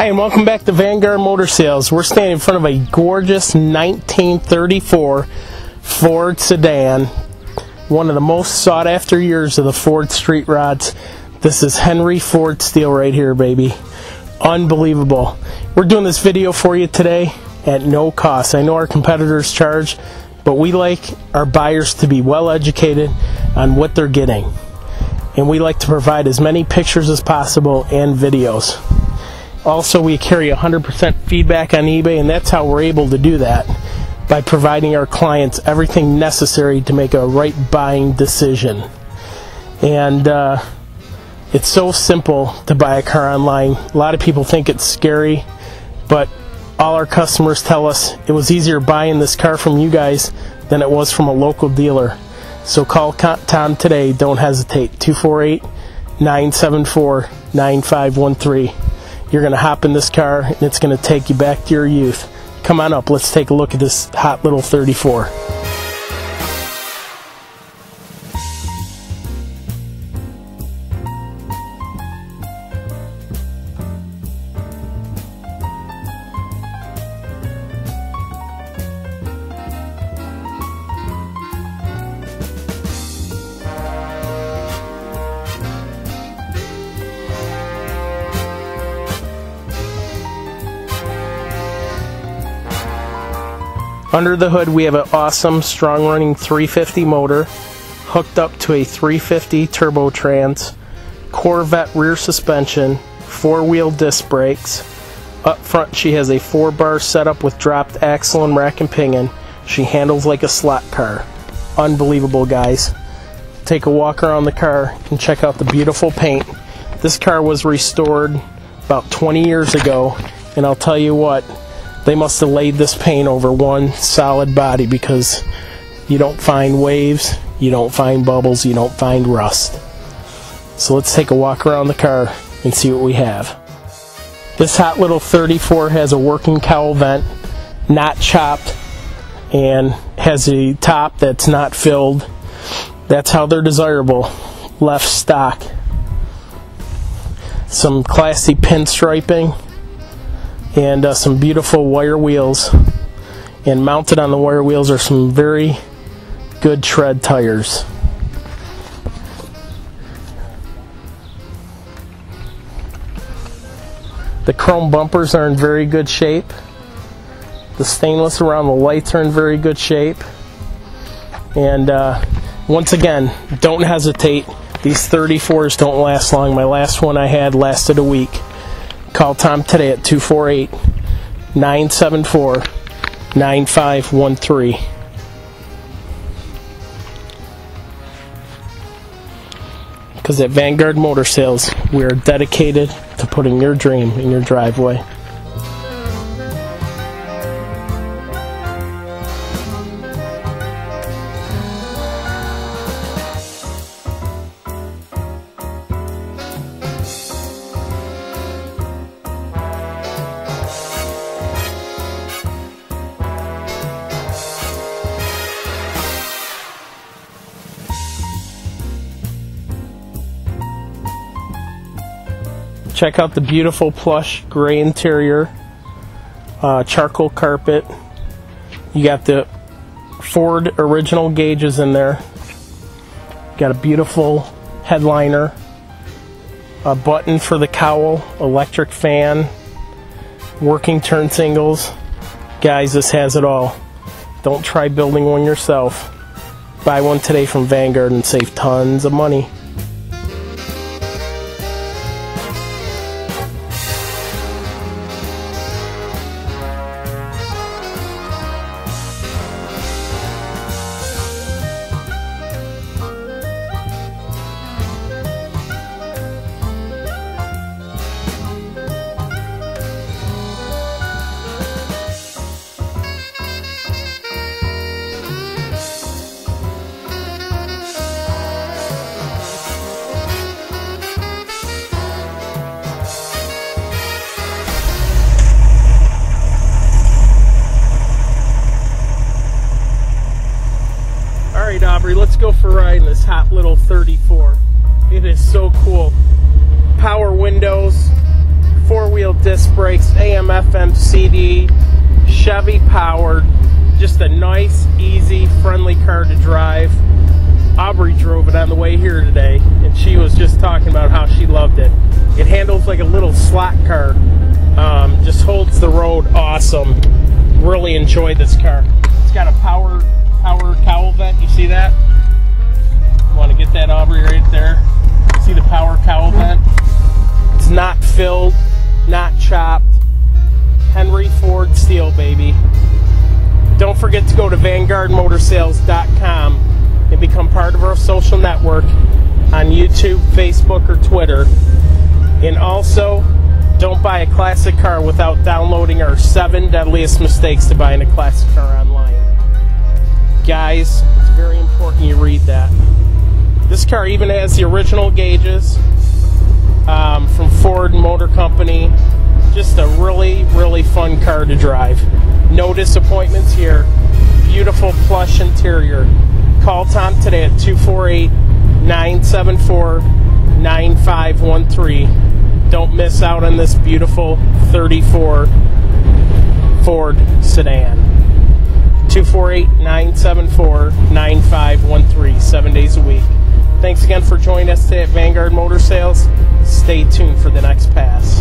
Hi, and welcome back to Vanguard Motor Sales. We're standing in front of a gorgeous 1934 Ford sedan, one of the most sought after years of the Ford street rods. This is Henry Ford steel right here, baby. Unbelievable. We're doing this video for you today at no cost. I know our competitors charge, but we like our buyers to be well educated on what they're getting. And we like to provide as many pictures as possible and videos. Also, we carry 100% feedback on eBay, and that's how we're able to do that, by providing our clients everything necessary to make a right buying decision. And it's so simple to buy a car online. A lot of people think it's scary, but all our customers tell us it was easier buying this car from you guys than it was from a local dealer. So call Tom today. Don't hesitate. 248-974-9513. You're going to hop in this car, and it's going to take you back to your youth. Come on up. Let's take a look at this hot little 34. Under the hood, we have an awesome, strong-running 350 motor hooked up to a 350 turbo trans, Corvette rear suspension, four-wheel disc brakes. Up front, she has a 4-bar setup with dropped axle and rack and pinion. She handles like a slot car. Unbelievable, guys. Take a walk around the car and check out the beautiful paint. This car was restored about 20 years ago, and I'll tell you what, they must have laid this paint over one solid body, because you don't find waves, you don't find bubbles, you don't find rust. So let's take a walk around the car and see what we have. This hot little 34 has a working cowl vent, not chopped, and has a top that's not filled. That's how they're desirable, left stock. Some classy pinstriping, and some beautiful wire wheels, and mounted on the wire wheels are some very good tread tires. The chrome bumpers are in very good shape. The stainless around the lights are in very good shape. And once again, don't hesitate. These 34s don't last long. My last one I had lasted a week. Call Tom today at 248-974-9513. Because at Vanguard Motor Sales, we are dedicated to putting your dream in your driveway. Check out the beautiful plush gray interior, charcoal carpet. You got the Ford original gauges in there. Got a beautiful headliner, a button for the cowl, electric fan, working turn singles. Guys, this has it all. Don't try building one yourself. Buy one today from Vanguard and save tons of money. Alright, Aubrey, let's go for a ride in this hot little 34. It is so cool. Power windows, 4-wheel disc brakes, AM, FM, CD, Chevy powered. Just a nice, easy, friendly car to drive. Aubrey drove it on the way here today, and she was just talking about how she loved it. It handles like a little slot car. Just holds the road awesome. Really enjoyed this car. It's got a power COWL vent. You see that? You want to get that, Aubrey, right there? See the power COWL vent? It's not filled, not chopped. Henry Ford steel, baby. Don't forget to go to VanguardMotorsales.com and become part of our social network on YouTube, Facebook, or Twitter. And also, don't buy a classic car without downloading our 7 deadliest mistakes to buying a classic car online. Guys, it's very important you read that. This car even has the original gauges from Ford Motor Company. Just a really, really fun car to drive. No disappointments here. Beautiful plush interior. Call Tom today at 248-974-9513. Don't miss out on this beautiful 34 Ford sedan. 248-974-9513, 7 days a week. Thanks again for joining us today at Vanguard Motor Sales. Stay tuned for the next pass.